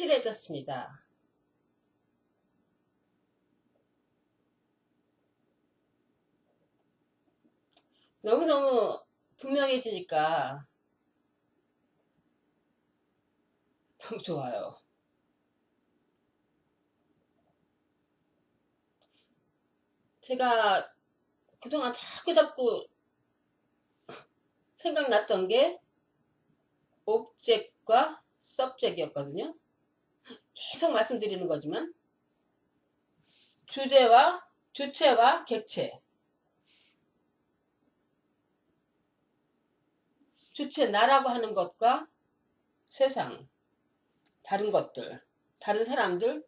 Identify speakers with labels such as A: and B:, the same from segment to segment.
A: 확실해졌습니다. 너무너무 분명해지니까 너무 좋아요. 제가 그동안 자꾸 생각났던 게 옵젝트과 서브젝트였거든요. 계속 말씀드리는 거지만 주체와 객체. 주체 나라고 하는 것과 세상, 다른 것들, 다른 사람들,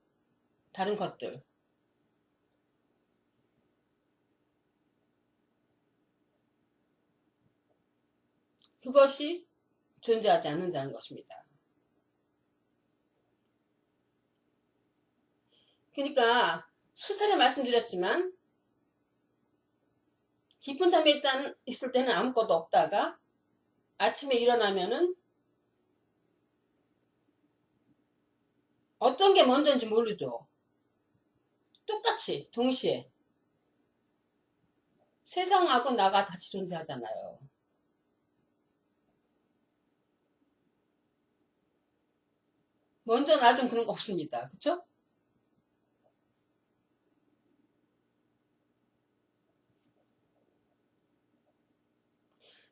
A: 다른 것들. 그것이 존재하지 않는다는 것입니다. 그러니까 수차례 말씀드렸지만 깊은 잠에 있을 때는 아무것도 없다가 아침에 일어나면은 어떤 게 먼저인지 모르죠. 똑같이 동시에 세상하고 나가 같이 존재하잖아요. 먼저 나중 그런 거 없습니다. 그쵸?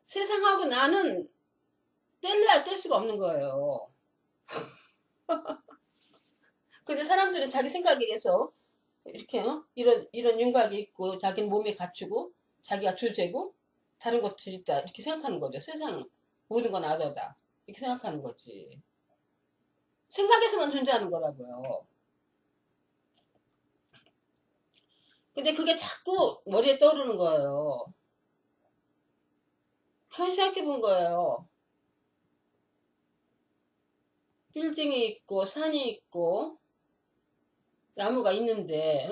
A: 세상하고 나는 뗄래야 뗄 수가 없는 거예요. 근데 사람들은 자기 생각에 의해서 이렇게 이런 윤곽이 있고 자기는 몸에 갖추고 자기가 주제고 다른 것들이 있다 이렇게 생각하는 거죠. 세상 모든 건 나다다 이렇게 생각하는 거지. 생각에서만 존재하는 거라고요. 근데 그게 자꾸 머리에 떠오르는 거예요. 가만히 생각해 본 거예요. 빌딩이 있고 산이 있고 나무가 있는데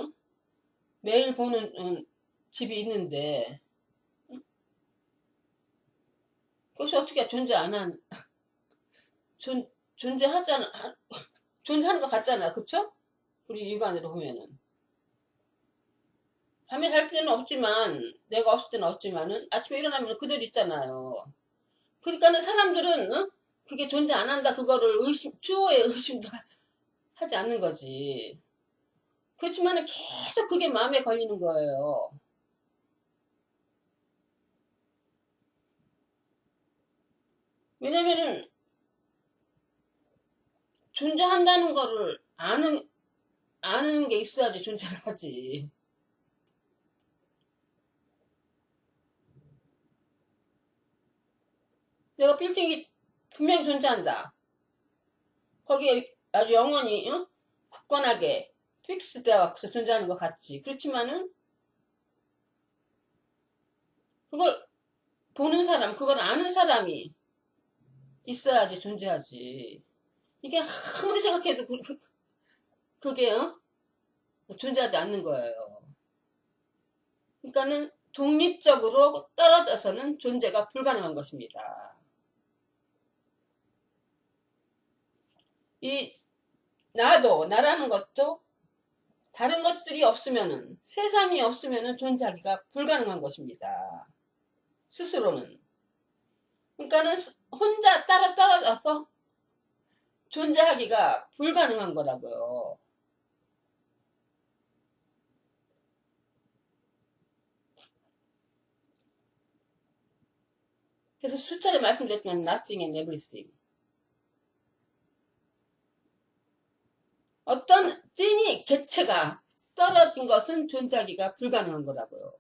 A: 매일 보는 집이 있는데 그것이 어떻게 존재 안 한 존재하잖아. 존재하는 것 같잖아. 그쵸? 우리 육안으로 보면은 밤에 잘 때는 없지만 내가 없을 때는 없지만은 아침에 일어나면 그대로 있잖아요. 그러니까는 사람들은 그게 존재 안 한다 그거를 추호의 의심도 하지 않는 거지. 그렇지만은 계속 그게 마음에 걸리는 거예요. 왜냐면은 존재한다는 거를 아는 게 있어야지 존재를 하지. 내가 빌딩이 분명히 존재한다. 거기에 아주 영원히 굳건하게 픽스되어 갖고서 존재하는 것 같지. 그렇지만은 그걸 보는 사람, 그걸 아는 사람이 있어야지 존재하지. 이게 아무리 생각해도 그게 존재하지 않는 거예요. 그러니까는 독립적으로 떨어져서는 존재가 불가능한 것입니다. 이 나라는 것도 다른 것들이 없으면은 세상이 없으면은 존재하기가 불가능한 것입니다. 스스로는. 그러니까는 혼자 따로 떨어져서 존재하기가 불가능한 거라고요. 그래서 수차례 말씀드렸지만 nothing and everything. 어떤 찐이 객체가 떨어진 것은 존재하기가 불가능한 거라고요.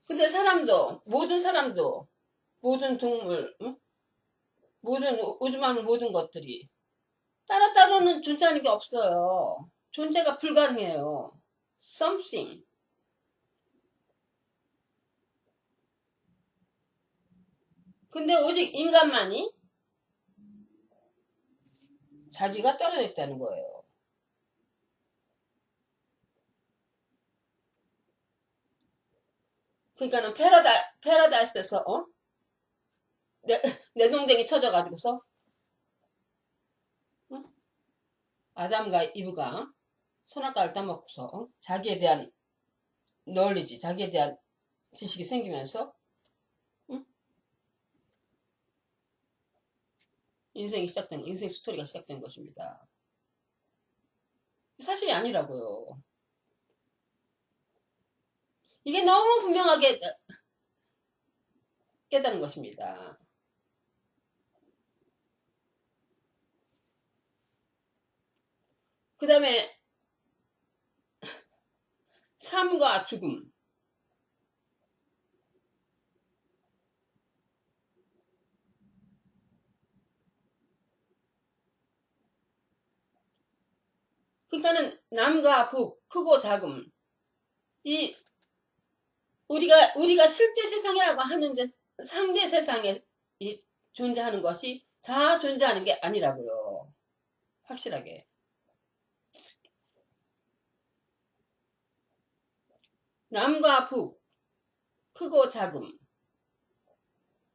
A: 근데 모든 사람도, 모든 동물, 모든 우주만물 모든 것들이 따로따로는 존재하는 게 없어요. 존재가 불가능해요. something. 근데 오직 인간만이 자기가 떨어져 있다는 거예요. 그러니까는 패러다이스에서 내, 내 동생이 쳐져가지고서, 응? 아담과 이브가 선악과를 따먹고서 자기에 대한 널리지, 자기에 대한 지식이 생기면서 응? 인생 스토리가 시작된 것입니다. 사실이 아니라고요. 이게 너무 분명하게 깨달은 것입니다. 그 다음에 삶과 죽음. 그러니까는 남과 북, 크고 작음. 이 우리가 실제 세상이라고 하는데 상대 세상에 존재하는 것이 다 존재하는 게 아니라고요. 확실하게. 남과 북, 크고 작음,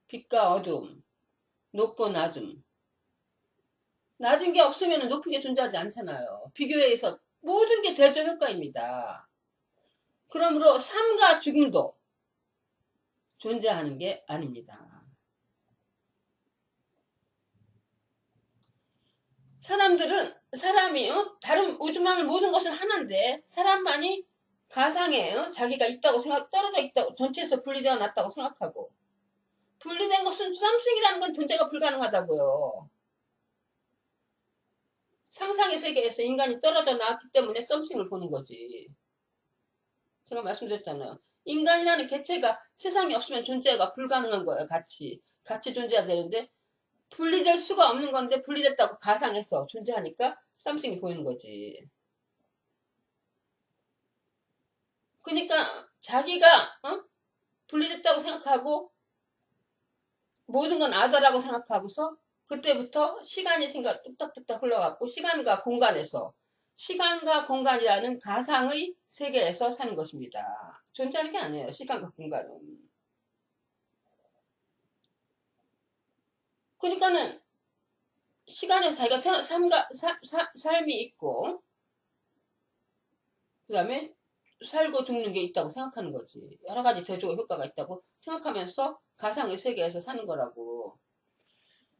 A: 빛과 어둠, 높고 낮음. 낮은 게 없으면 높은 게 존재하지 않잖아요. 비교에 의해서 모든 게 대조 효과입니다. 그러므로 삶과 죽음도 존재하는 게 아닙니다. 사람이 다른 우주만을 모든 것은 하나인데 사람만이 가상에 자기가 있다고 떨어져 있다고 전체에서 분리되어 놨다고 생각하고 분리된 것은 썸씽이라는 건 존재가 불가능하다고요. 상상의 세계에서 인간이 떨어져 나왔기 때문에 썸씽을 보는 거지. 제가 말씀드렸잖아요. 인간이라는 개체가 세상이 없으면 존재가 불가능한 거예요. 같이 존재해야 되는데 분리될 수가 없는 건데 분리됐다고 가상해서 존재하니까 썸씽이 보이는 거지. 그러니까 자기가 분리됐다고 생각하고 모든 건 아다라고 생각하고서 그때부터 시간이 뚝딱뚝딱 흘러갔고 시간과 공간이라는 가상의 세계에서 사는 것입니다. 존재하는 게 아니에요. 시간과 공간은. 그러니까는 시간에서 자기가 삶이 있고 그 다음에 살고 죽는 게 있다고 생각하는 거지. 여러 가지 대조 효과가 있다고 생각하면서 가상의 세계에서 사는 거라고.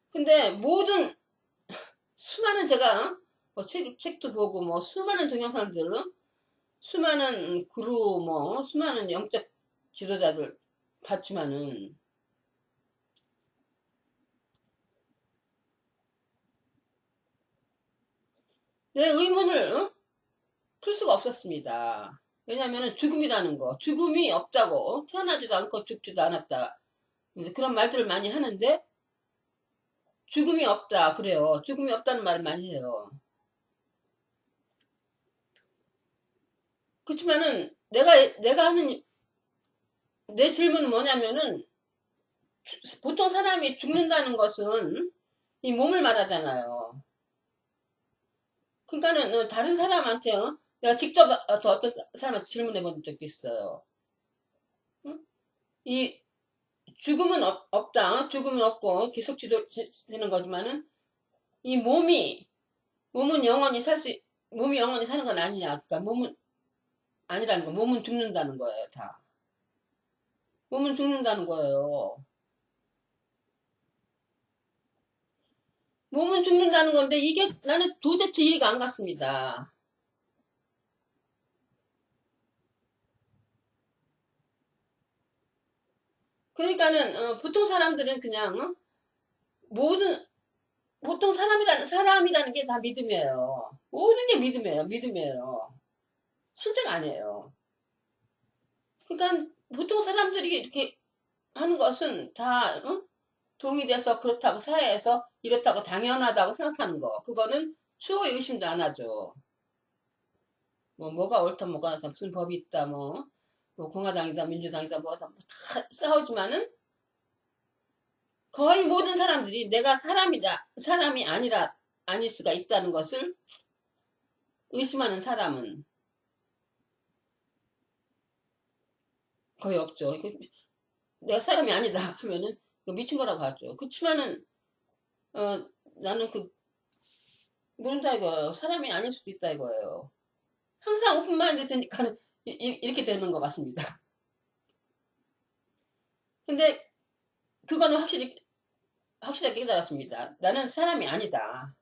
A: 근데 모든 수많은 제가 뭐 책도 보고 뭐 수많은 동영상들은 수많은 그루 뭐 수많은 영적 지도자들 봤지만은 내 의문을 풀 수가 없었습니다. 왜냐면은 죽음이라는 거, 죽음이 없다고 태어나지도 않고 죽지도 않았다. 그런 말들을 많이 하는데 죽음이 없다 그래요. 죽음이 없다는 말을 많이 해요. 그렇지만은 내가 하는 내 질문은 뭐냐면은 보통 사람이 죽는다는 것은 이 몸을 말하잖아요. 그러니까는 다른 사람한테 내가 직접 어떤 사람한테 질문해 본 적도 있어요. 응? 이 죽음은 없다. 죽음은 없고 계속 지도되는 거지만은 이 몸은 영원히 몸이 영원히 사는 건 아니냐. 그러니까 몸은 아니라는 거. 몸은 죽는다는 거예요, 다. 몸은 죽는다는 거예요. 몸은 죽는다는 건데 이게 나는 도대체 이해가 안 갔습니다. 그러니까는 보통 사람들은 그냥 모든 보통 사람이라는 게 다 믿음이에요. 모든 게 믿음이에요. 실제가 아니에요. 그러니까 보통 사람들이 이렇게 하는 것은 다 동의돼서 그렇다고 사회에서 이렇다고 당연하다고 생각하는 거. 그거는 추호의 의심도 안 하죠. 뭐가 옳다 뭐가 낫다 무슨 법이 있다 뭐 공화당이다 민주당이다 뭐다 다 싸우지만은 거의 모든 사람들이 내가 사람이 아닐 수가 있다는 것을 의심하는 사람은 거의 없죠. 내가 사람이 아니다 하면은 미친 거라고 하죠. 그렇지만은 나는 모른다 이거예요. 사람이 아닐 수도 있다 이거예요. 항상 오픈마인드 되니까는 이렇게 되는 것 같습니다. 근데 그거는 확실하게 깨달았습니다. 나는 사람이 아니다.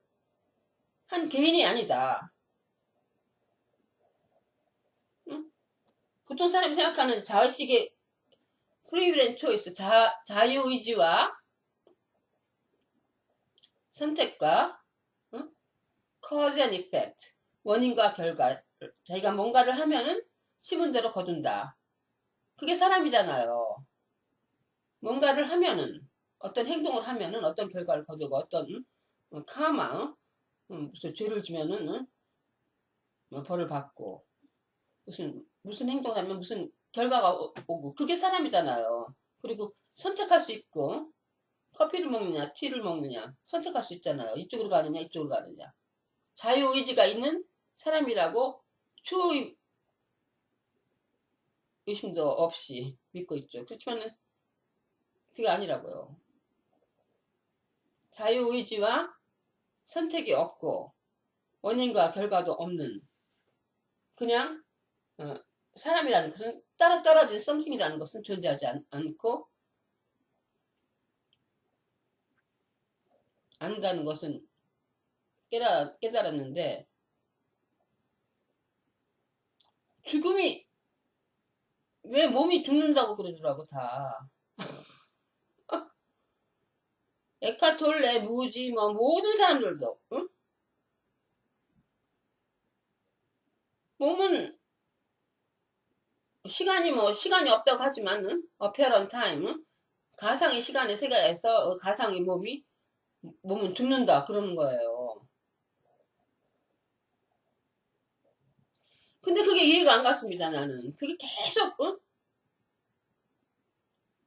A: 한 개인이 아니다. 응? 보통 사람이 생각하는 자의식의 프리윌 초이스, 자유의지와 선택과 응? cause and effect, 원인과 결과. 자기가 뭔가를 하면은 심은 대로 거둔다. 그게 사람이잖아요. 뭔가를 하면은 어떤 행동을 하면은 어떤 결과를 거두고 어떤 카마, 무슨 죄를 지면은 벌을 받고 무슨 행동을 하면 무슨 결과가 오고 그게 사람이잖아요. 그리고 선택할 수 있고 커피를 먹느냐 티를 먹느냐 선택할 수 있잖아요. 이쪽으로 가느냐 이쪽으로 가느냐. 자유의지가 있는 사람이라고 추 의심도 없이 믿고 있죠. 그렇지만은 그게 아니라고요. 자유의지와 선택이 없고 원인과 결과도 없는 그냥 사람이라는 것은 따로 떨어진 썸씽이라는 것은 존재하지 않고 안다는 것은 깨달았는데 죽음이 왜 몸이 죽는다고 그러더라고 다. 에카톨레, 무지, 뭐 모든 사람들도 응? 몸은 시간이 없다고 하지만 apparent time 가상의 시간의 세계에서 가상의 몸은 죽는다 그러는 거예요. 근데 그게 이해가 안 갔습니다. 나는 그게 계속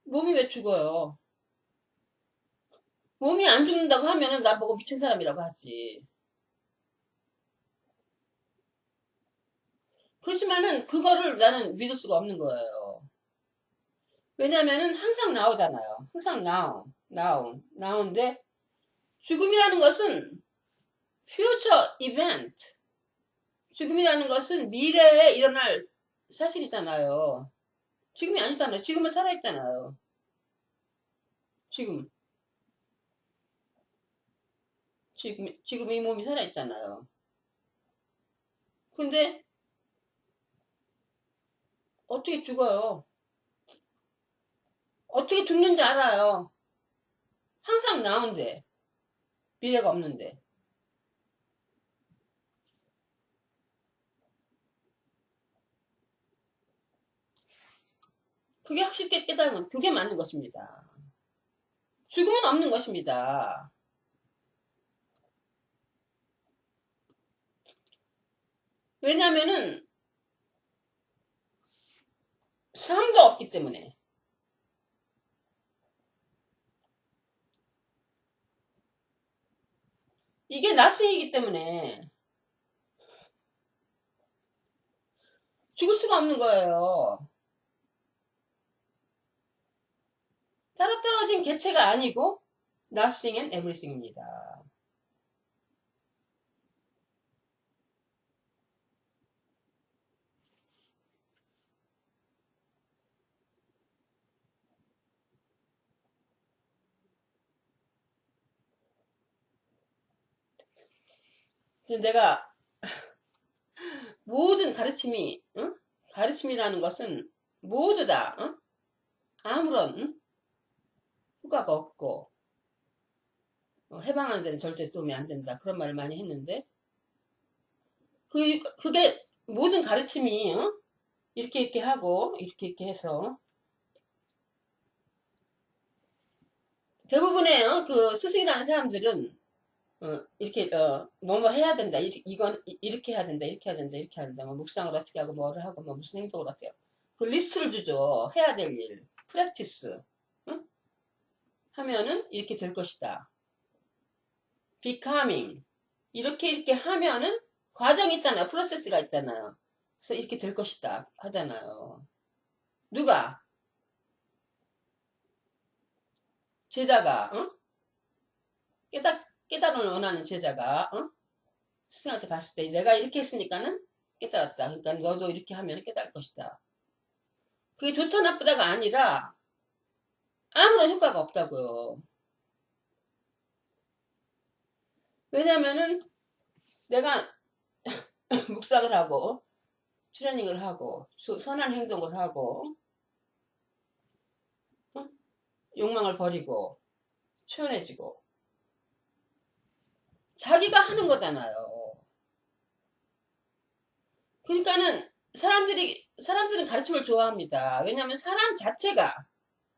A: 몸이 왜 죽어요? 몸이 안 죽는다고 하면은 나보고 미친 사람이라고 하지. 그렇지만은 그거를 나는 믿을 수가 없는 거예요. 왜냐면은 항상 나오잖아요. 항상 나오는데 죽음이라는 것은 future event. 죽음이라는 것은 미래에 일어날 사실이잖아요. 지금이 아니잖아요. 지금은 살아있잖아요. 지금 이 몸이 살아있잖아요. 근데 어떻게 죽어요? 어떻게 죽는지 알아요. 항상 나온데 미래가 없는데. 그게 확실히 깨달으면 그게 맞는 것입니다. 죽음은 없는 것입니다. 왜냐면은 삶도 없기 때문에. 이게 나스이기 때문에 죽을 수가 없는 거예요. 따로떨어진 개체가 아니고 nothing and everything입니다. 그래서 내가 모든 가르침이라는 것은 모두 다 아무런 효과가 없고 해방하는 데는 절대 도움이 안 된다. 그런 말을 많이 했는데 그게 모든 가르침이 이렇게 하고 이렇게 해서 대부분의 그 스승이라는 사람들은 이렇게 뭐뭐 해야 된다. 이건 이렇게 해야 된다. 이렇게 해야 된다. 이렇게 해야 된다. 뭐 묵상을 어떻게 하고 뭐를 하고 뭐 무슨 행동을 어떻게 하고 그 리스트를 주죠. 해야 될 일, 프랙티스 하면은 이렇게 될 것이다. becoming 이렇게 하면은 과정이 있잖아요. 프로세스가 있잖아요. 그래서 이렇게 될 것이다 하잖아요. 누가? 제자가, 깨달음을 원하는 제자가, 스승한테 갔을 때 내가 이렇게 했으니까는 깨달았다. 그러니까 너도 이렇게 하면 깨달을 것이다. 그게 좋다 나쁘다가 아니라 아무런 효과가 없다고요. 왜냐면은 내가 묵상을 하고 트레이닝을 하고 선한 행동을 하고 욕망을 버리고 초연해지고 자기가 하는 거잖아요. 그러니까는 사람들은 가르침을 좋아합니다. 왜냐하면 사람 자체가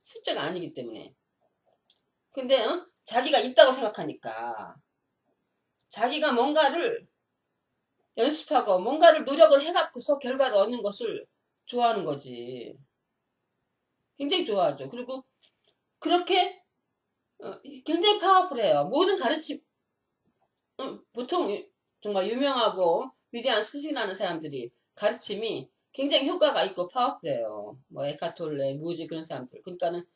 A: 실제가 아니기 때문에. 근데 자기가 있다고 생각하니까 자기가 뭔가를 연습하고 뭔가를 노력을 해갖고서 결과를 얻는 것을 좋아하는 거지. 굉장히 좋아하죠. 그리고 그렇게 굉장히 파워풀해요. 모든 가르침 보통 정말 유명하고 위대한 스승이라는 사람들이 가르침이 굉장히 효과가 있고 파워풀해요. 뭐 에카톨레, 무지 그런 사람들. 그러니까는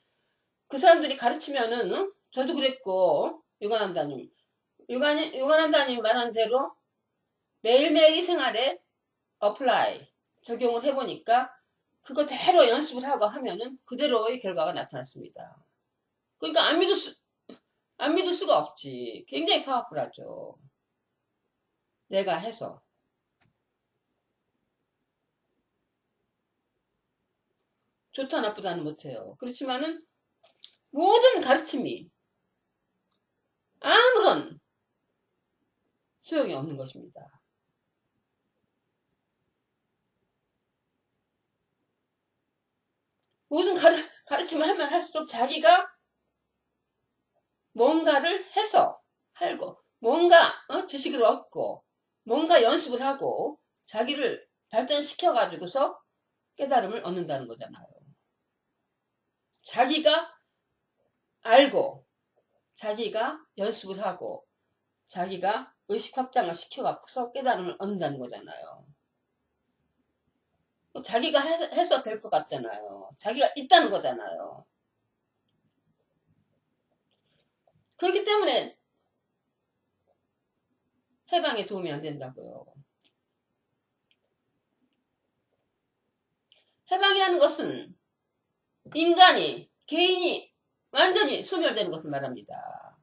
A: 그 사람들이 가르치면은 저도 그랬고 유관한다님 말한 대로 매일매일 생활에 어플라이 적용을 해보니까 그거대로 연습을 하고 하면은 그대로의 결과가 나타났습니다. 그러니까 안 믿을 수가 없지. 굉장히 파워풀하죠. 내가 해서. 좋다 나쁘다는 못해요. 그렇지만은 모든 가르침이 아무런 소용이 없는 것입니다. 모든 가르침을 하면 할수록 자기가 뭔가를 해서 하고 뭔가 지식을 얻고 뭔가 연습을 하고 자기를 발전시켜 가지고서 깨달음을 얻는다는 거잖아요. 자기가 알고 자기가 연습을 하고 자기가 의식 확장을 시켜갖고서 깨달음을 얻는다는 거잖아요. 자기가 해서 될 것 같잖아요. 자기가 있다는 거잖아요. 그렇기 때문에 해방에 도움이 안 된다고요. 해방이라는 것은 개인이 완전히 소멸되는 것을 말합니다.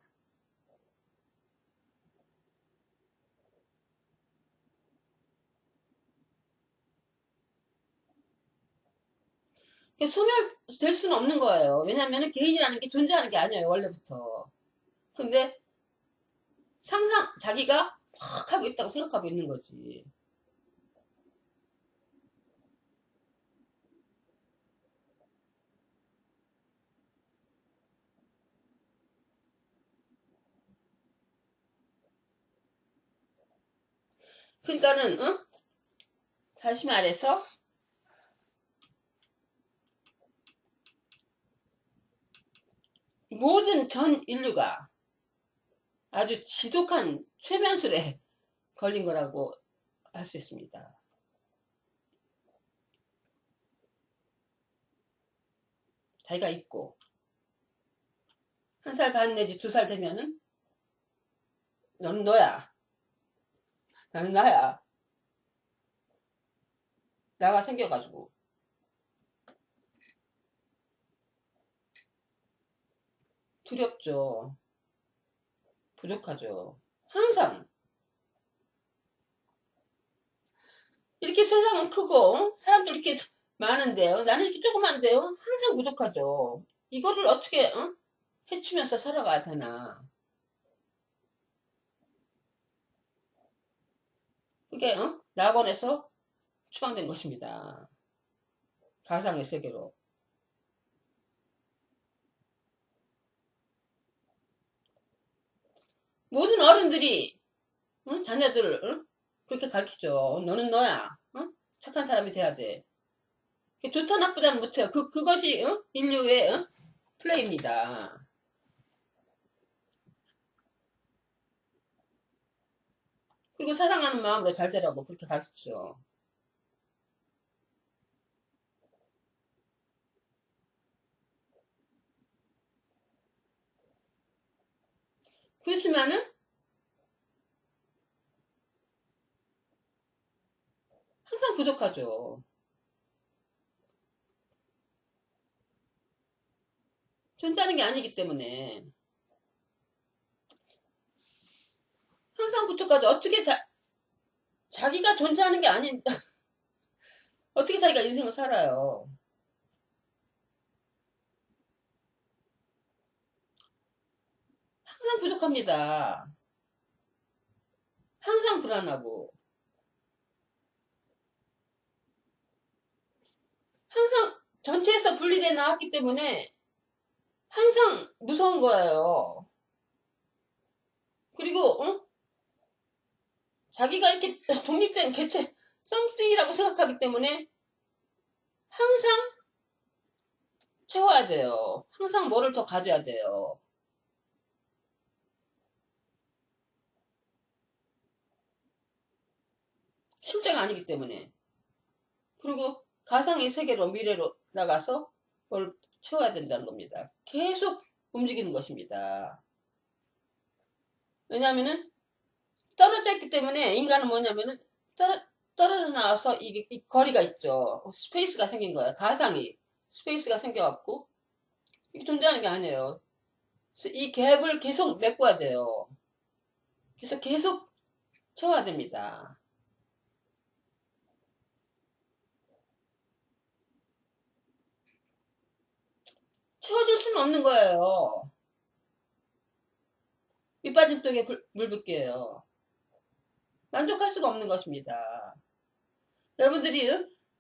A: 소멸될 수는 없는 거예요. 왜냐하면 개인이라는 게 존재하는 게 아니에요. 원래부터. 근데 자기가 팍 하고 있다고 생각하고 있는 거지. 그러니까는 다시 말해서 모든 전 인류가 아주 지독한 최면술에 걸린 거라고 할 수 있습니다. 자기가 있고 1살 반 내지 2살 되면은 너는 너야. 나는 나야. 나가 생겨가지고 두렵죠. 부족하죠. 항상 이렇게 세상은 크고 사람들 이렇게 많은데요. 나는 이렇게 조그만데요. 항상 부족하죠. 이거를 어떻게 해치면서 살아가야 되나. 그게 낙원에서 추방된 것입니다. 가상의 세계로. 모든 어른들이 자녀들을 그렇게 가르치죠. 너는 너야. 착한 사람이 돼야 돼. 좋다 나쁘다는 못해요. 그것이 인류의 플레이입니다. 그리고 사랑하는 마음으로 잘 되라고 그렇게 가르치죠. 그렇지만은 항상 부족하죠. 존재하는 게 아니기 때문에 항상 부족하죠. 어떻게 자기가 존재하는 게 아닌 어떻게 자기가 인생을 살아요. 항상 부족합니다. 항상 불안하고 항상 전체에서 분리돼 나왔기 때문에 항상 무서운 거예요. 그리고 자기가 이렇게 독립된 개체 썸띵이라고 생각하기 때문에 항상 채워야 돼요. 항상 뭐를 더 가져야 돼요. 실제가 아니기 때문에. 그리고 가상의 세계로 미래로 나가서 뭘 채워야 된다는 겁니다. 계속 움직이는 것입니다. 왜냐하면은 떨어져 있기 때문에 인간은 뭐냐면은 떨어져 나와서 이 거리가 있죠. 스페이스가 생긴 거예요. 가상이 스페이스가 생겨갖고 이게 존재하는 게 아니에요. 그래서 이 갭을 계속 메꿔야 돼요. 그래서 계속 채워야 됩니다. 채워줄 수는 없는 거예요. 밑빠진 독에 물 붓기예요. 만족할 수가 없는 것입니다. 여러분들이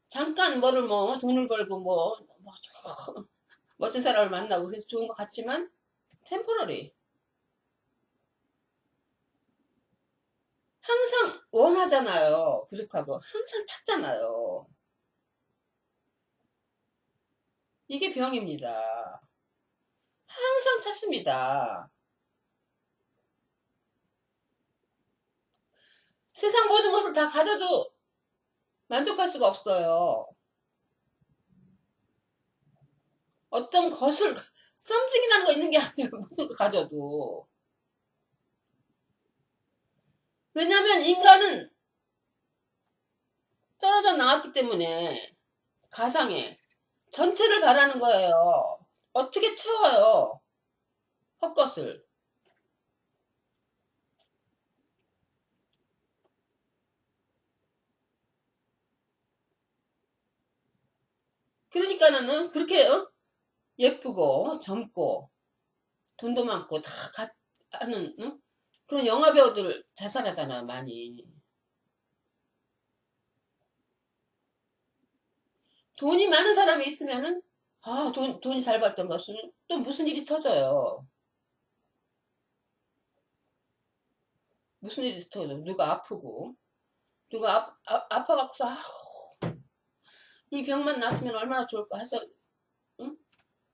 A: 잠깐 뭐를 돈을 벌고 멋진 사람을 만나고 그래서 좋은 것 같지만 템포러리 항상 원하잖아요. 부족하고 항상 찾잖아요. 이게 병입니다. 항상 찾습니다. 세상 모든 것을 다 가져도 만족할 수가 없어요. 어떤 것을 썸띵이라는 거 있는 게 아니에요. 모든 거 가져도. 왜냐하면 인간은 떨어져 나왔기 때문에 가상에 전체를 바라는 거예요. 어떻게 채워요? 헛것을. 그러니까는 그렇게 예쁘고 젊고 돈도 많고 다 하는 그런 영화배우들 자살하잖아요. 많이. 돈이 많은 사람이 있으면은 돈이 잘 받던 것은 또 무슨 일이 터져요. 무슨 일이 터져. 누가 아프고 누가 아파갖고서 이 병만 났으면 얼마나 좋을까 해서 응?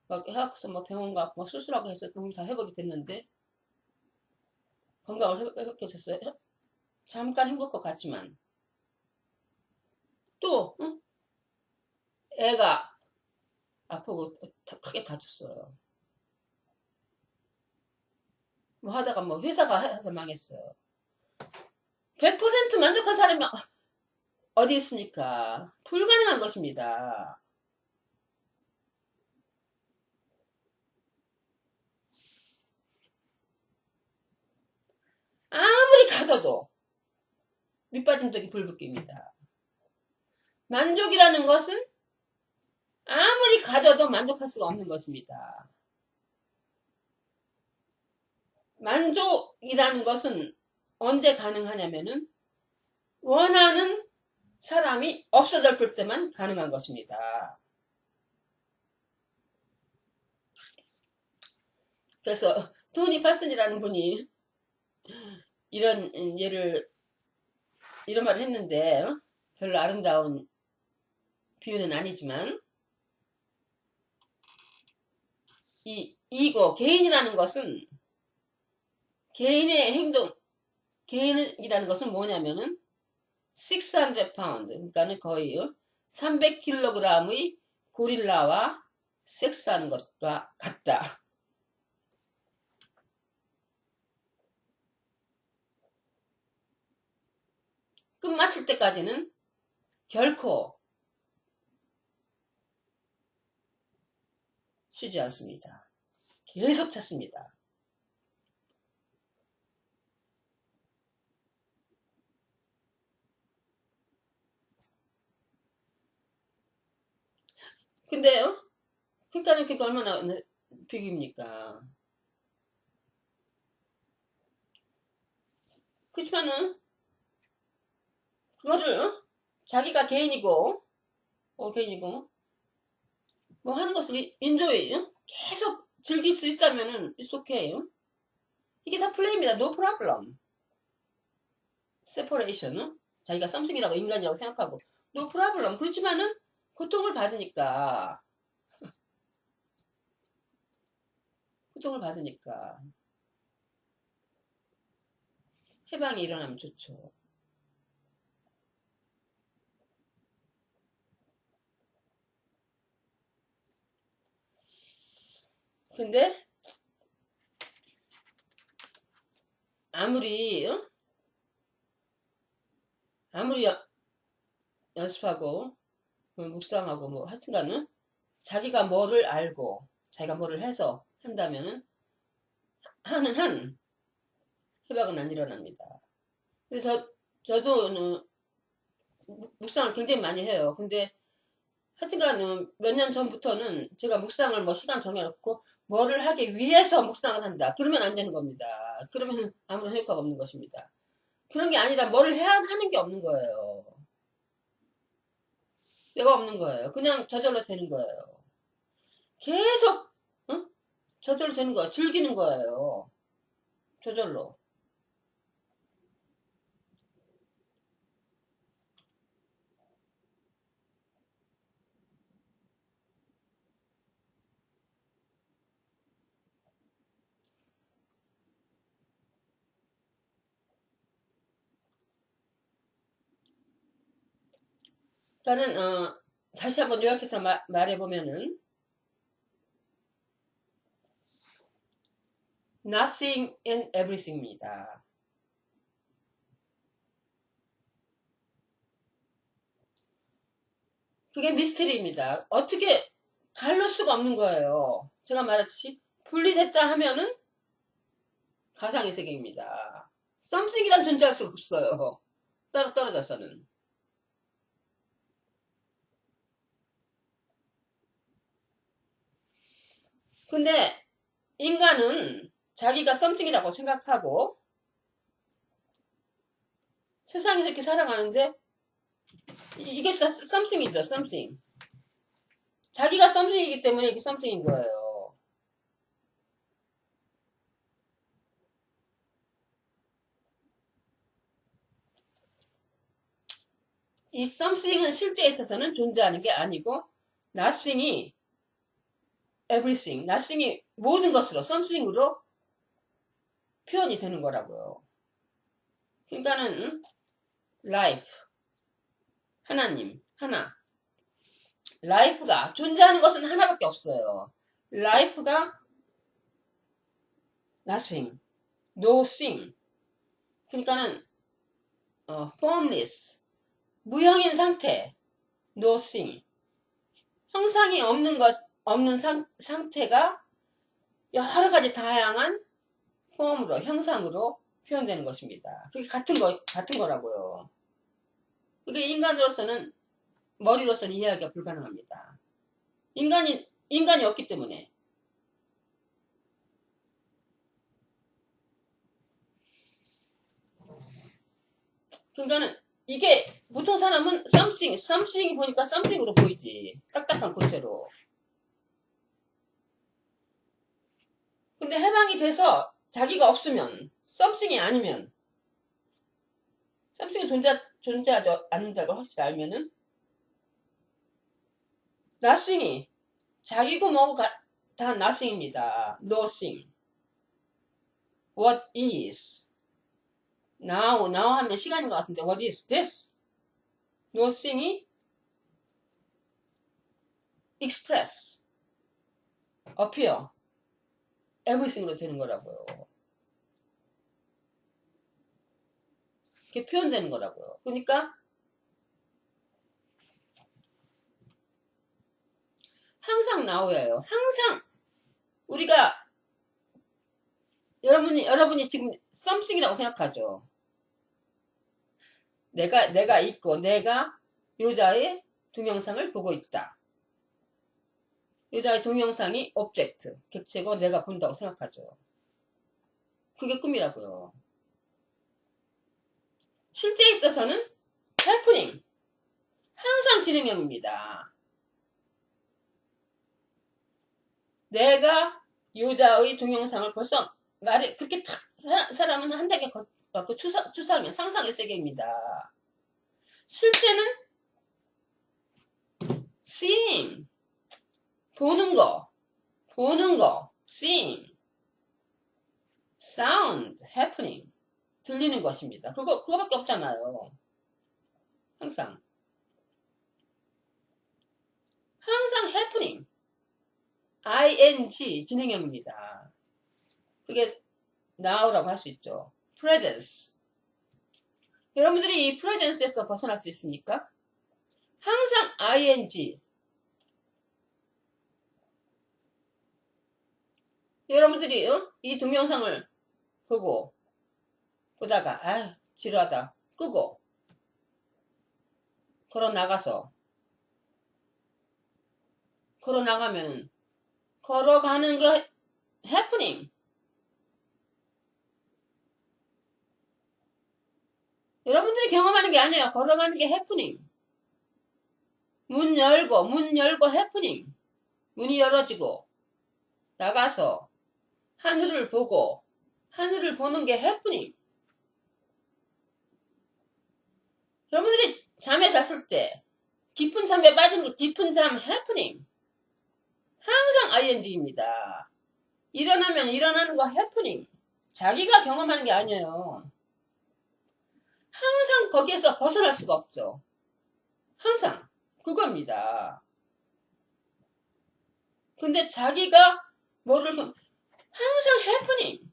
A: 막 해갖고서 막 병원 가고 막 수술하고 해서 병이 다 회복이 됐는데 건강을 회복해졌어요. 잠깐 행복할 것 같지만 또 애가 아프고 크게 다쳤어요. 뭐 하다가 뭐 회사가 해서 망했어요. 100% 만족한 사람이 어디 있습니까? 불가능한 것입니다. 아무리 가둬도 밑빠진 독이 불붙깁니다. 만족이라는 것은 아무리 가져도 만족할 수가 없는 것입니다. 만족이라는 것은 언제 가능하냐면은 원하는 사람이 없어졌을 때만 가능한 것입니다. 그래서 토니 파슨이라는 분이 이런 이런 말을 했는데 별로 아름다운 비유는 아니지만 이 이고 개인이라는 것은 개인의 행동 개인이라는 것은 뭐냐면은 600파운드 그러니까는 거의 300kg의 고릴라와 섹스하는 것과 같다. 마칠 때까지는 결코 쉬지 않습니다. 계속 찾습니다. 근데요? 그러니까는 그게 얼마나 비깁니까? 그렇지만은 그거를 자기가 개인이고 개인이고 뭐 하는 것을 인조이 계속 즐길 수 있다면은 it's okay. 이게 다 플레이입니다. No problem. separation. 자기가 썸씽이라고 인간이라고 생각하고 no problem. 그렇지만은 고통을 받으니까 해방이 일어나면 좋죠. 근데 아무리 아무리 연습하고 묵상하고 뭐 하여튼간은 자기가 뭐를 알고 자기가 뭐를 해서 한다면은 하는 한 해방은 안 일어납니다. 그래서 저도 묵상을 굉장히 많이 해요. 근데 하여튼간 몇 년 전부터는 제가 묵상을 뭐 시간 정해놓고 뭐를 하기 위해서 묵상을 한다. 그러면 안 되는 겁니다. 그러면 아무런 효과가 없는 것입니다. 그런 게 아니라 뭐를 해야 하는 게 없는 거예요. 내가 없는 거예요. 그냥 저절로 되는 거예요. 계속 저절로 되는 거예요. 즐기는 거예요. 저절로. 그러니까는 다시 한번 요약해서 말해보면은 nothing and everything입니다. 그게 미스터리입니다. 어떻게 가를 수가 없는 거예요. 제가 말했듯이 분리됐다 하면은 가상의 세계입니다. something이란 존재할 수가 없어요. 따로 떨어져서는. 근데 인간은 자기가 something이라고 생각하고 세상에서 이렇게 살아가는데 이게 something이죠. something. 자기가 something이기 때문에 이게 something인 거예요. 이 something은 실제에 있어서는 존재하는 게 아니고 nothing이 everything, nothing이 모든 것으로 something으로 표현이 되는 거라고요. 그러니까는 life, 하나님, 하나. life가 존재하는 것은 하나밖에 없어요. life가 nothing, no thing. 그러니까는 formless, 무형인 상태, no thing. 형상이 없는 상태가 여러 가지 다양한 폼으로, 형상으로 표현되는 것입니다. 그게 같은 거라고요. 그게 머리로서는 이해하기가 불가능합니다. 인간이 없기 때문에. 그러니까는 이게 보통 사람은 something이 보니까 something으로 보이지. 딱딱한 고체로. 근데 해방이 돼서 자기가 없으면 something이 아니면 something이 존재하지 않는다고 확실히 알면은 nothing이 자기고 뭐고 다 nothing입니다. nothing. What is? Now 하면 시간인 것 같은데 what is this? nothing이 express, appear, everything으로 되는 거라고요. 이렇게 표현되는 거라고요. 그러니까 항상 나오여요. 항상 우리가 여러분이 지금 something이라고 생각하죠. 내가 있고 내가 여자의 동영상을 보고 있다. 여자의 동영상이 오브젝트, 객체고 내가 본다고 생각하죠. 그게 꿈이라고요. 실제 있어서는 happening, 항상 진행형입니다. 내가 여자의 동영상을 벌써 말이 그렇게 탁 사람은 한 단계 걷고 추상의 상상의 세계입니다. 실제는 seeing, 보는 거, seeing, sound, happening, 들리는 것입니다. 그거밖에 없잖아요. 항상 happening, ing, 진행형입니다. 그게 now라고 할 수 있죠. presence. 여러분들이 이 presence에서 벗어날 수 있습니까? 항상 ing. 여러분들이 이 동영상을 보다가 아 지루하다 끄고 걸어 나가면 걸어가는 거 happening. 여러분들이 경험하는 게 아니에요. 걸어가는 게 happening. 문 열고 happening. 문이 열어지고 나가서 하늘을 보는 게 happening. 여러분들이 잠에 잤을 때 깊은 잠에 빠지는 거 깊은 잠 happening. 항상 ing입니다. 일어나면 일어나는 거 happening. 자기가 경험하는 게 아니에요. 항상 거기에서 벗어날 수가 없죠. 항상 그겁니다. 근데 자기가 항상 happening.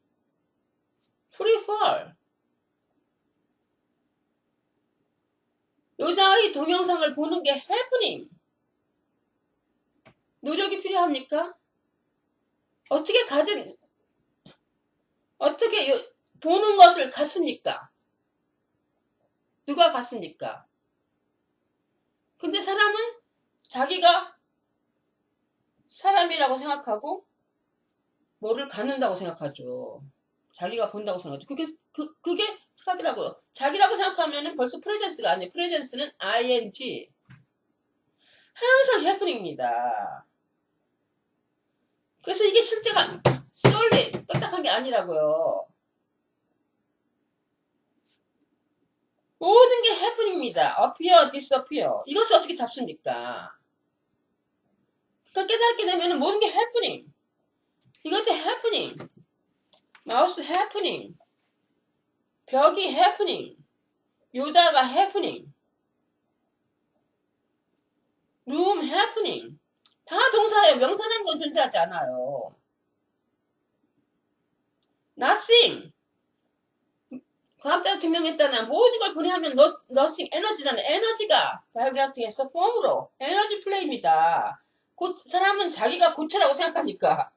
A: free fall. 여자의 동영상을 보는 게 happening. 노력이 필요합니까? 어떻게 보는 것을 갖습니까? 누가 갖습니까? 근데 사람은 자기가 사람이라고 생각하고 뭐를 갖는다고 생각하죠. 자기가 본다고 생각하죠. 그게 착각이라고요. 자기라고 생각하면은 벌써 프레젠스가 아니에요. 프레젠스는 ing. 항상 happening입니다. 그래서 이게 실제가 solid, 딱딱한 게 아니라고요. 모든 게 happening입니다. appear, disappear. 이것을 어떻게 잡습니까? 그러니까 깨닫게 되면 모든 게 happening. 이것도 happening. 마우스 happening. 벽이 happening. 여자가 happening. room happening. 다 동사예요. 명사라는 건 존재하지 않아요. nothing. 과학자가 증명했잖아. 모든 걸 분해하면 nothing, 에너지잖아. 에너지가 바이오리아팅에서 폼으로 에너지 플레이입니다. 사람은 자기가 고체라고 생각하니까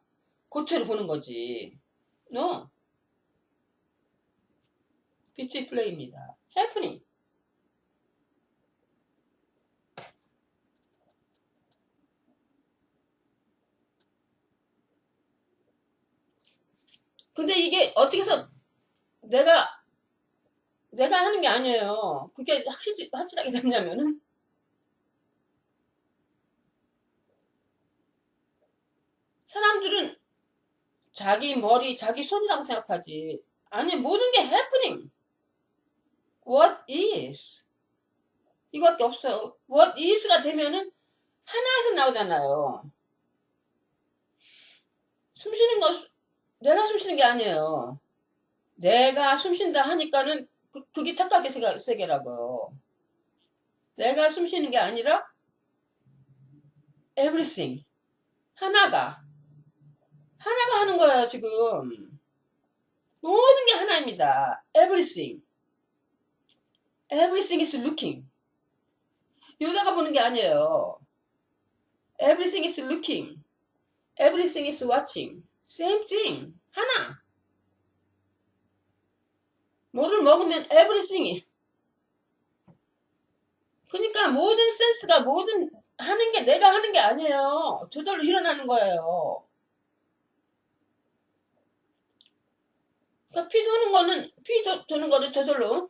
A: 고체를 보는 거지. No. 빛의 플레이입니다. happening. 근데 이게 어떻게 해서 내가 하는 게 아니에요. 그게 확실하게 잡냐면은 사람들은 자기 머리, 자기 손이라고 생각하지. 아니, 모든 게 happening. What is? 이거밖에 없어요. What is가 되면은 하나에서 나오잖아요. 숨쉬는 거, 내가 숨쉬는 게 아니에요. 내가 숨쉰다 하니까는 그게 착각의 세계라고요. 내가 숨쉬는 게 아니라 everything. 하나가 하는 거예요, 지금. 모든 게 하나입니다. everything. Everything is looking. 유다가 보는 게 아니에요. Everything is looking. Everything is watching. Same thing. 하나. 뭐를 먹으면 everything이. 그러니까 모든 센스가 모든 하는 게 내가 하는 게 아니에요. 저절로 일어나는 거예요. 그러니까 피 도는 거는 저절로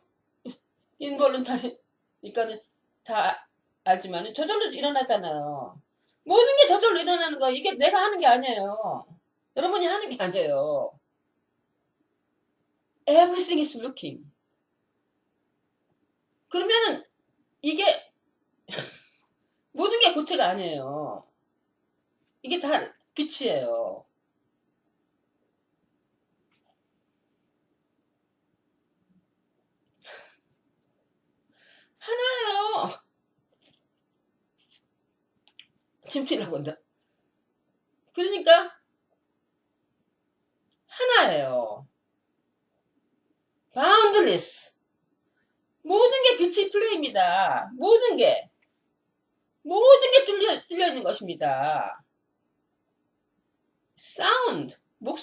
A: 인볼런타리니까는 다 알지만 저절로 일어나잖아요. 모든 게 저절로 일어나는 거 이게 내가 하는 게 아니에요. 여러분이 하는 게 아니에요. Everything is looking. 그러면은 이게 모든 게 고체가 아니에요. 이게 다 빛이에요. 하나예요. 김치라고 한다. 그러니까 하나예요. boundless. 모든 게 빛이 플레이입니다. 모든 게 뚫려 있는 것입니다. sound.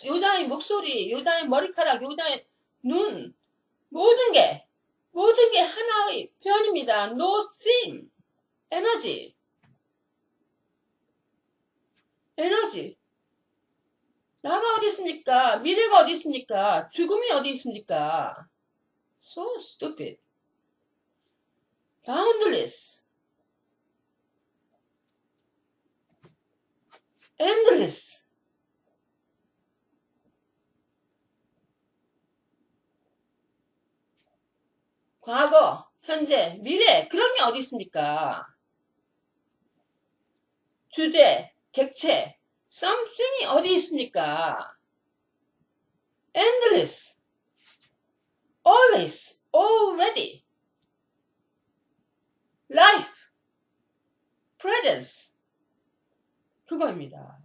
A: 여자의 목소리, 여자의 머리카락, 여자의 눈. 모든 게 하나의 표현입니다. no thing. 에너지. 나가 어디 있습니까? 미래가 어디 있습니까? 죽음이 어디 있습니까? So stupid. boundless. endless. 과거, 현재, 미래 그런 게 어디 있습니까? 주제, 객체, something이 어디 있습니까? endless. always, already. life, presence. 그거입니다.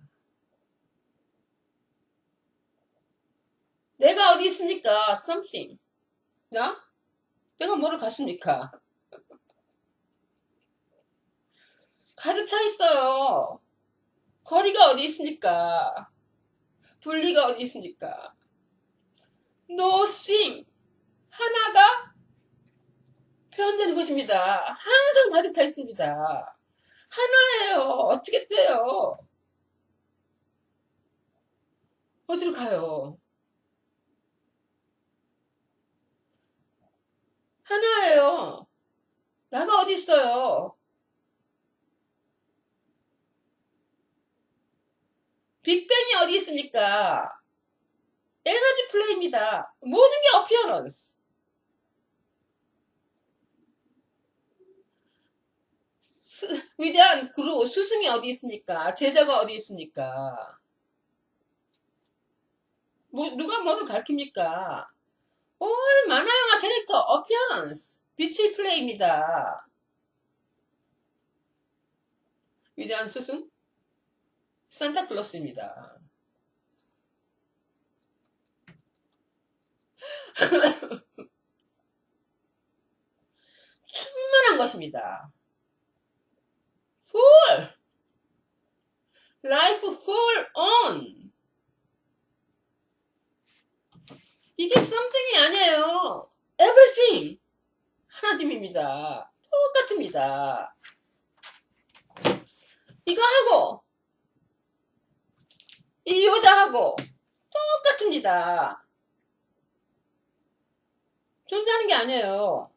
A: 내가 어디 있습니까? something. 내가 뭐를 갖습니까? 가득 차 있어요. 거리가 어디 있습니까? 분리가 어디 있습니까? no thing. 하나가 표현되는 것입니다. 항상 가득 차 있습니다. 하나예요. 어떻게 돼요? 어디로 가요? 하나예요. 나가 어디 있어요? 빅뱅이 어디 있습니까? 에너지 플레이입니다. 모든 게 어피어런스. 위대한 그루 스승이 어디 있습니까? 제자가 어디 있습니까? 누가 뭐를 가르칩니까? 만화영화 캐릭터 어피어런스. 빛의 플레이입니다. 위대한 스승? 산타클로스입니다. 충만한 것입니다. full. life full on. 이게 something이 아니에요. everything. 하나님입니다. 똑같습니다. 이거 하고 이 여자하고 똑같습니다. 존재하는 게 아니에요.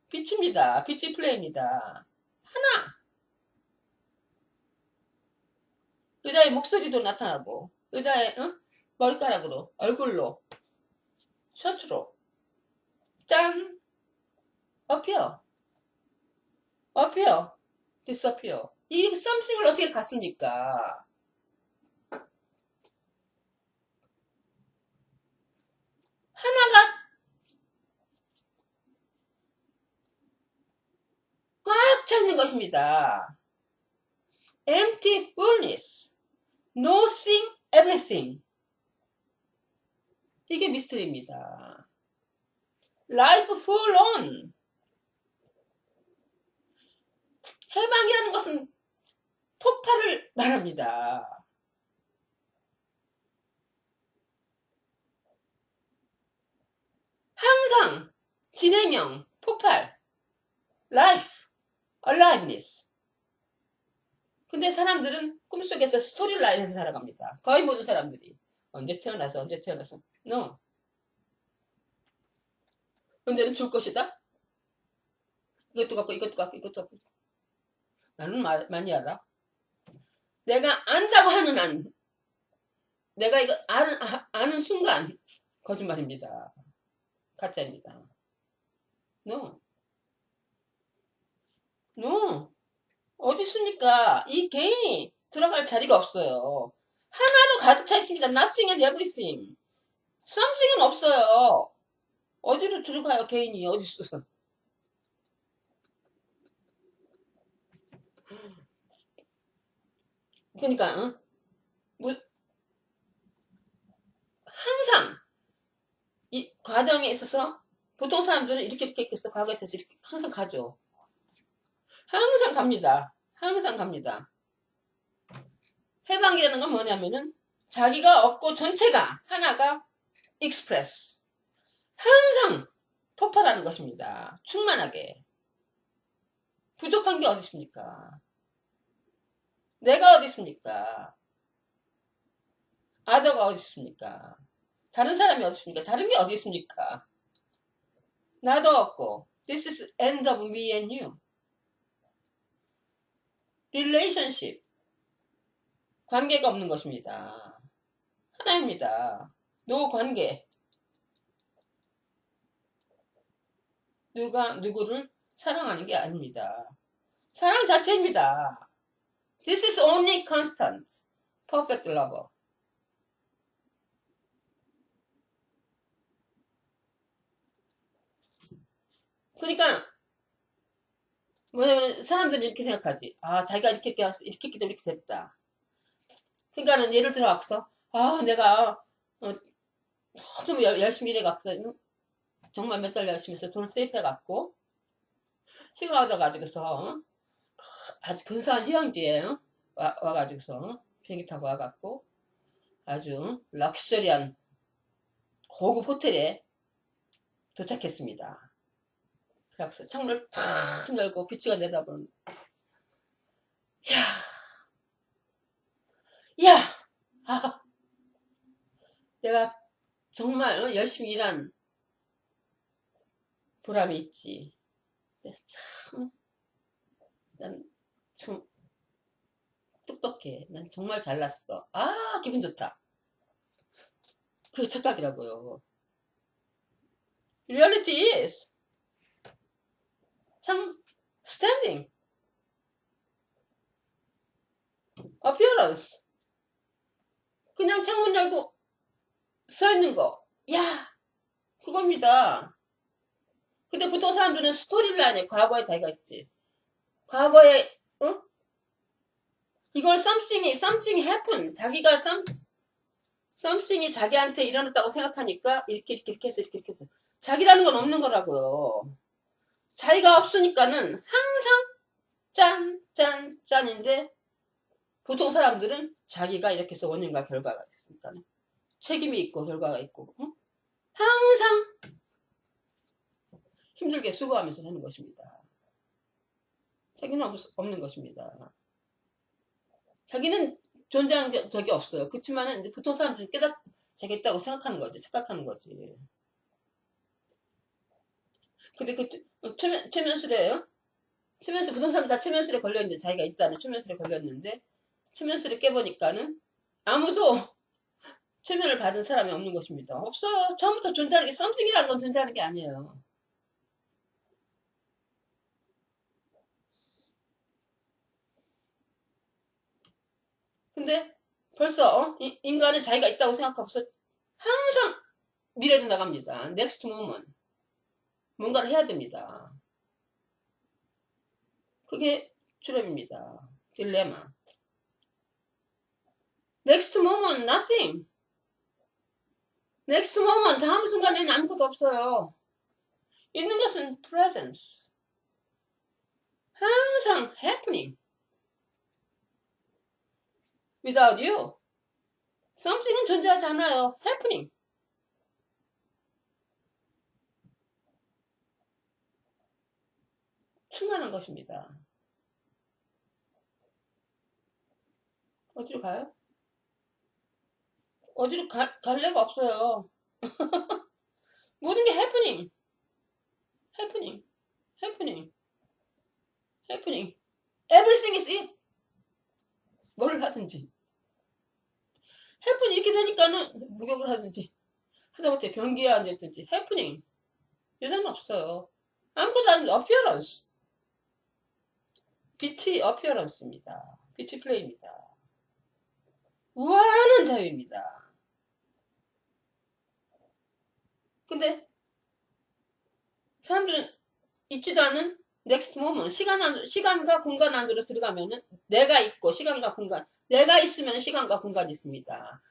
A: 빛입니다. 빛이 플레이입니다. 하나. 여자의 목소리도 나타나고 여자의 머리카락으로 얼굴로 셔츠로 짠 appear disappear. 이 something을 어떻게 갔습니까? 하나가 꽉 차 있는 것입니다. empty fullness. nothing, everything. 이게 미스터리입니다. life full on. 해방이라는 것은 폭발을 말합니다. 항상 진행형, 폭발, life, aliveness. 근데 사람들은 꿈속에서 스토리라인에서 살아갑니다. 거의 모든 사람들이. 언제 태어나서 no. 언제는 줄 것이다. 이것도 갖고 이것도 갖고. 나는 많이 알아. 내가 안다고 하는 한, 내가 이거 아는 순간 거짓말입니다. 가짜입니다. no. 어디 있습니까? 이 개인이 들어갈 자리가 없어요. 하나로 가득 차 있습니다. Nothing and everything. Something은 없어요. 어디로 들어가요, 개인이? 어디 있어? 그러니까, 응? 항상 이 과정에 있어서 보통 사람들은 이렇게 했어. 과거에 대해서 이렇게 항상 가죠. 항상 갑니다. 항상 갑니다. 해방이라는 건 뭐냐면은 자기가 없고 전체가 하나가 익스프레스. 항상 폭발하는 것입니다. 충만하게. 부족한 게 어디 있습니까? 내가 어디 있습니까? 아더가 어디 있습니까? 다른 사람이 어디 있습니까? 다른 게 어디 있습니까? 나도 없고 This is end of me and you. relationship. 관계가 없는 것입니다. 하나입니다. 노 관계. 누가 누구를 사랑하는 게 아닙니다. 사랑 자체입니다. This is only constant. Perfect lover. 그러니까 뭐냐면 사람들은 이렇게 생각하지. 아, 자기가 이렇게 했기 때문에 이렇게 됐다. 그러니까는 예를 들어 갖서 내가 너무 열심히 일해 갖서 정말 몇 달 열심히 해서 돈을 세입해 갖고 휴가 얻어가지고서 아주 근사한 휴양지에 와가지고서 비행기 타고 와갖고 아주 럭셔리한 고급 호텔에 도착했습니다. 그래서 창문을 탁 열고 비치가 내다보는 야 내가 정말 열심히 일한 보람이 있지. 난 참 똑똑해. 난 정말 잘났어. 기분 좋다. 그게 착각이라고요. Reality is standing appearance. 그냥 창문 열고 서 있는 거. 그겁니다. 근데 보통 사람들은 스토리라인에 과거에 자기가 있지. 과거에 이걸 something happen. 자기가 something이 자기한테 일어났다고 생각하니까 이렇게 해서 자기라는 건 없는 거라고요. 자기가 없으니까는 항상 짠인데 보통 사람들은 자기가 이렇게 해서 원인과 결과가 있으니까 책임이 있고 결과가 있고 항상 힘들게 수고하면서 사는 것입니다. 자기는 없는 것입니다. 자기는 존재하는 적이 없어요. 그렇지만은 보통 사람들은 자기 있다고 생각하는 거지. 착각하는 거지. 근데 최면술이에요? 최면술, 보통 사람 다 최면술에 걸려있는데 자기가 있다는 최면술에 걸렸는데 최면술을 깨보니까는 아무도 최면을 받은 사람이 없는 것입니다. 없어요. 처음부터 존재하는 게 something이라는 건 존재하는 게 아니에요. 근데 벌써 인간은 자기가 있다고 생각하고서 항상 미래로 나갑니다. next moment. 뭔가를 해야 됩니다. 그게 트랩입니다. 딜레마. next moment, nothing. next moment, 다음 순간에는 아무것도 없어요. 있는 것은 presence. 항상 happening. Without you, something은 존재하지 않아요. happening. 충만한 것입니다. 어디로 가요? 어디로 갈 데가 없어요. 모든 게 happening, happening, happening, happening. Everything is it. 뭘 하든지. happening 이렇게 되니까는 목욕을 하든지 하다못해 변기에 앉았든지 happening. 여자는 없어요. 아무것도 아닌 appearance. 빛이 appearance입니다. 빛이 플레이입니다. 우아한 자유입니다. 근데 사람들은 있지도 않은 next moment, 시간과 공간 안으로 들어가면은 내가 있고 시간과 공간, 내가 있으면 시간과 공간이 있습니다.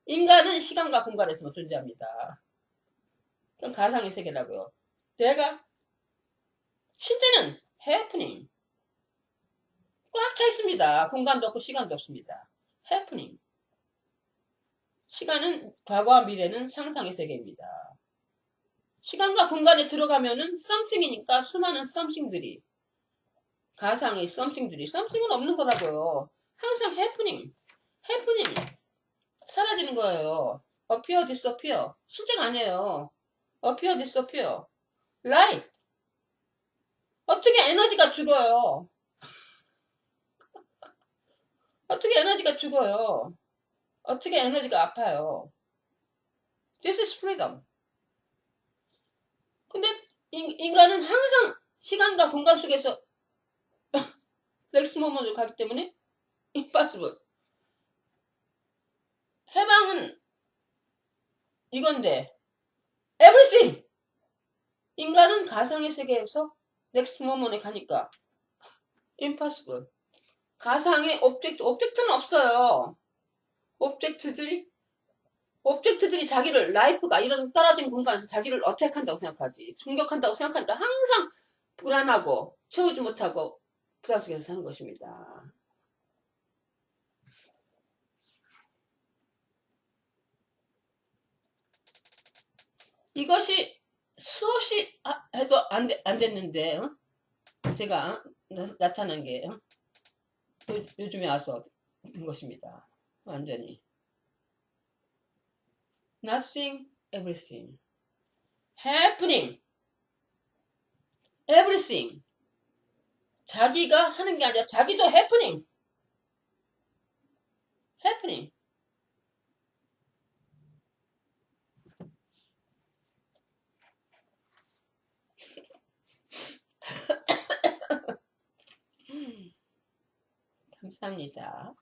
A: 인간은 시간과 공간에서만 존재합니다. 그건 가상의 세계라고요. 내가 실제는 happening. 꽉 차 있습니다. 공간도 없고 시간도 없습니다. happening. 시간은 과거와 미래는 상상의 세계입니다. 시간과 공간에 들어가면은 something이니까 수많은 something들이 가상의 something은 없는 거라고요. 항상 happening 사라지는 거예요. appear, disappear 실제가 아니에요. appear, disappear light 어떻게 에너지가 죽어요? 어떻게 에너지가 죽어요? 어떻게 에너지가 아파요? This is freedom. 근데 인간은 항상 시간과 공간 속에서 넥스 모먼트로 가기 때문에 impossible. 해방은 이건데 everything. 인간은 가상의 세계에서 넥스트 모먼트에 가니까 impossible. 가상의 오브젝트는 없어요. 오브젝트들이 자기를 라이프가 이런 떨어진 공간에서 자기를 어택한다고 생각하지, 공격한다고 생각하니까 항상 불안하고 채우지 못하고 불안 속에서 사는 것입니다. 이것이 수없이 해도 안 됐는데 제가 나타난 게 요즘에 와서 된 것입니다. 완전히 nothing, everything, happening, everything. 자기가 하는 게 아니라 자기도 happening. 감사합니다.